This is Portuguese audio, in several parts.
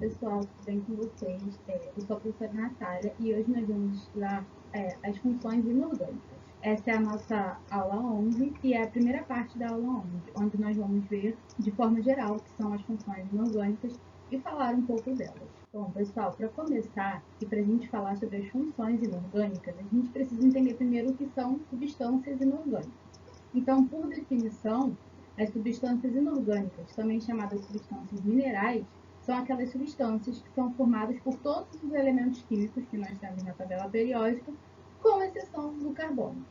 pessoal, tudo bem com vocês? Eu sou a professora Natália e hoje nós vamos estudar as funções inorgânicas. Essa é a nossa aula 11 e é a primeira parte da aula 11, onde nós vamos ver, de forma geral, o que são as funções inorgânicas e falar um pouco delas. Bom, pessoal, para começar e para a gente falar sobre as funções inorgânicas, a gente precisa entender primeiro o que são substâncias inorgânicas. Então, por definição, as substâncias inorgânicas, também chamadas substâncias minerais, são aquelas substâncias que são formadas por todos os elementos químicos que nós temos na tabela periódica, com exceção do carbono.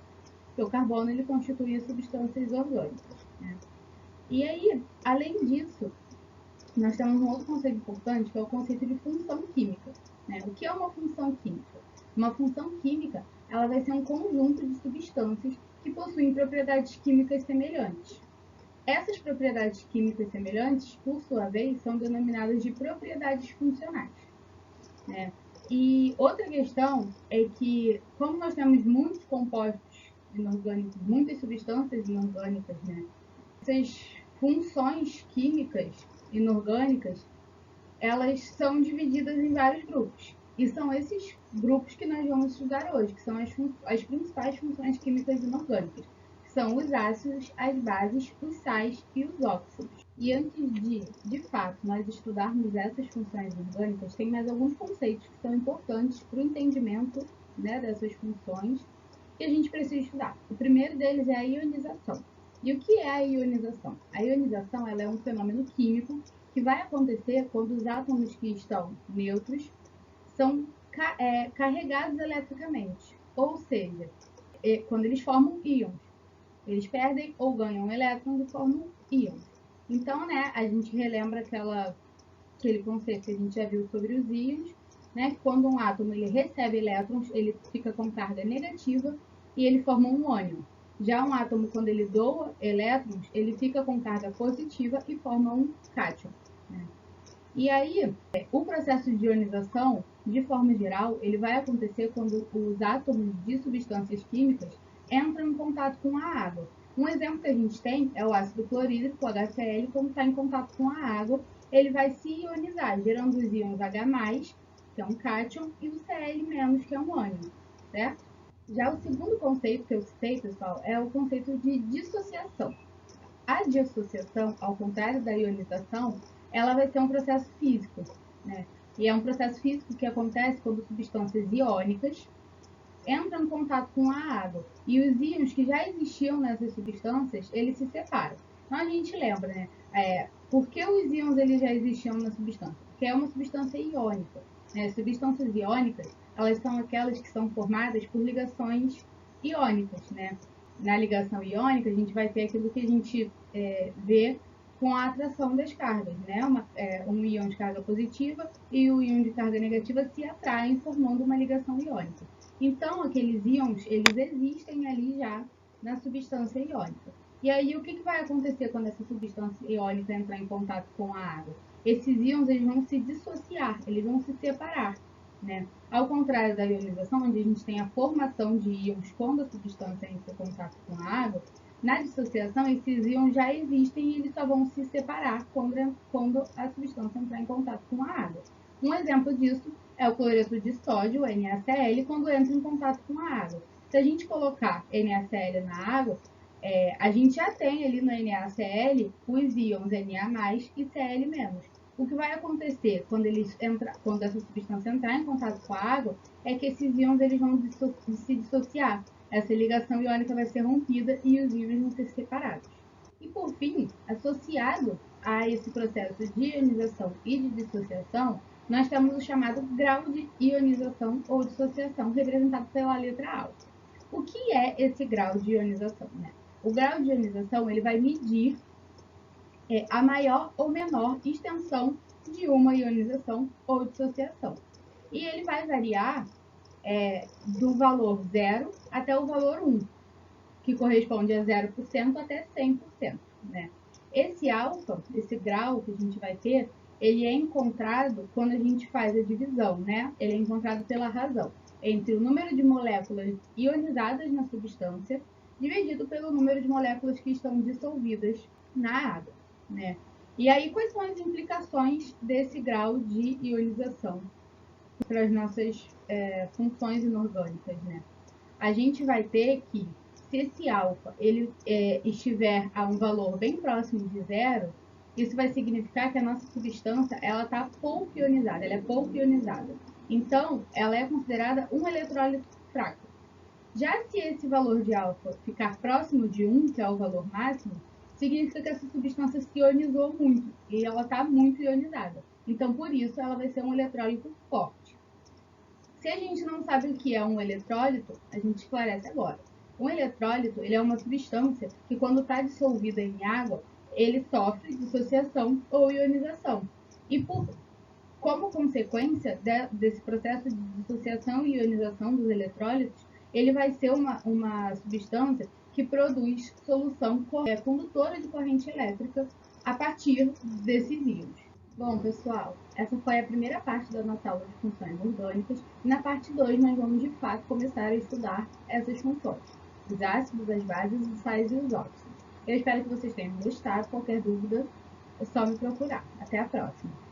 Porque o carbono ele constitui as substâncias orgânicas, né? E aí, além disso, nós temos um outro conceito importante, que é o conceito de função química, né? O que é uma função química? Uma função química ela vai ser um conjunto de substâncias que possuem propriedades químicas semelhantes. Essas propriedades químicas semelhantes, por sua vez, são denominadas de propriedades funcionais, né? E outra questão é que, como nós temos muitos compostos inorgânicos, muitas substâncias inorgânicas, né? Essas funções químicas inorgânicas, elas são divididas em vários grupos. E são esses grupos que nós vamos estudar hoje, que são as principais funções químicas inorgânicas. São os ácidos, as bases, os sais e os óxidos. E antes de fato, nós estudarmos essas funções orgânicas, tem mais alguns conceitos que são importantes para o entendimento, né, dessas funções que a gente precisa estudar. O primeiro deles é a ionização. E o que é a ionização? A ionização ela é um fenômeno químico que vai acontecer quando os átomos que estão neutros são carregados eletricamente, ou seja, quando eles formam íons. Eles perdem ou ganham elétrons e formam íons. Então, né, a gente relembra aquele conceito que a gente já viu sobre os íons, né, que quando um átomo ele recebe elétrons, ele fica com carga negativa e ele forma um ânion. Já um átomo, quando ele doa elétrons, ele fica com carga positiva e forma um cátion, né? E aí, o processo de ionização, de forma geral, ele vai acontecer quando os átomos de substâncias químicas entram em contato com a água. Um exemplo que a gente tem é o ácido clorídrico, o HCl, quando está em contato com a água, ele vai se ionizar, gerando os íons H+, que é um cátion, e o Cl-, que é um ânion, certo? Já o segundo conceito que eu citei, pessoal, é o conceito de dissociação. A dissociação, ao contrário da ionização, ela vai ser um processo físico, né? E é um processo físico que acontece quando substâncias iônicas entram em contato com a água. E os íons que já existiam nessas substâncias, eles se separam. Então a gente lembra, né? Por que os íons eles já existiam na substância? Porque é uma substância iônica, né? Substâncias iônicas, elas são aquelas que são formadas por ligações iônicas, né? Na ligação iônica, a gente vai ter aquilo que a gente vê com a atração das cargas, né? Um íon de carga positiva e o íon de carga negativa se atraem, formando uma ligação iônica. Então, aqueles íons, eles existem ali já na substância iônica. E aí, o que vai acontecer quando essa substância iônica entrar em contato com a água? Esses íons, eles vão se dissociar, eles vão se separar, né? Ao contrário da ionização, onde a gente tem a formação de íons quando a substância entra em contato com a água, na dissociação, esses íons já existem e eles só vão se separar quando a substância entrar em contato com a água. Um exemplo disso é o cloreto de sódio, o NaCl, quando entra em contato com a água. Se a gente colocar NaCl na água, a gente já tem ali no NaCl os íons Na+, e Cl-. O que vai acontecer quando essa substância entrar em contato com a água é que esses íons eles vão se dissociar. Essa ligação iônica vai ser rompida e os íons vão ser separados. E por fim, associado a esse processo de ionização e de dissociação, nós temos o chamado grau de ionização ou dissociação, representado pela letra A. O que é esse grau de ionização, né? O grau de ionização ele vai medir a maior ou menor extensão de uma ionização ou dissociação. E ele vai variar do valor 0 até o valor 1, que corresponde a 0% até 100%, né? Esse alfa, esse grau que a gente vai ter, ele é encontrado quando a gente faz a divisão, né? Ele é encontrado pela razão entre o número de moléculas ionizadas na substância dividido pelo número de moléculas que estão dissolvidas na água, né? E aí, quais são as implicações desse grau de ionização para as nossas funções inorgânicas, né? A gente vai ter que, se esse alfa ele estiver a um valor bem próximo de zero, isso vai significar que a nossa substância ela está pouco ionizada, ela é pouco ionizada. Então, ela é considerada um eletrólito fraco. Já se esse valor de alfa ficar próximo de 1, que é o valor máximo, significa que essa substância se ionizou muito e ela está muito ionizada. Então, por isso, ela vai ser um eletrólito forte. Se a gente não sabe o que é um eletrólito, a gente esclarece agora. Um eletrólito ele é uma substância que, quando está dissolvida em água, ele sofre dissociação ou ionização. E como consequência desse processo de dissociação e ionização dos eletrólitos, ele vai ser uma substância que produz solução condutora de corrente elétrica a partir desses íons. Bom, pessoal, essa foi a primeira parte da nossa aula de funções orgânicas. E na parte 2 nós vamos, de fato, começar a estudar essas funções, os ácidos, as bases, os sais e os óxidos. Eu espero que vocês tenham gostado. Qualquer dúvida, é só me procurar. Até a próxima!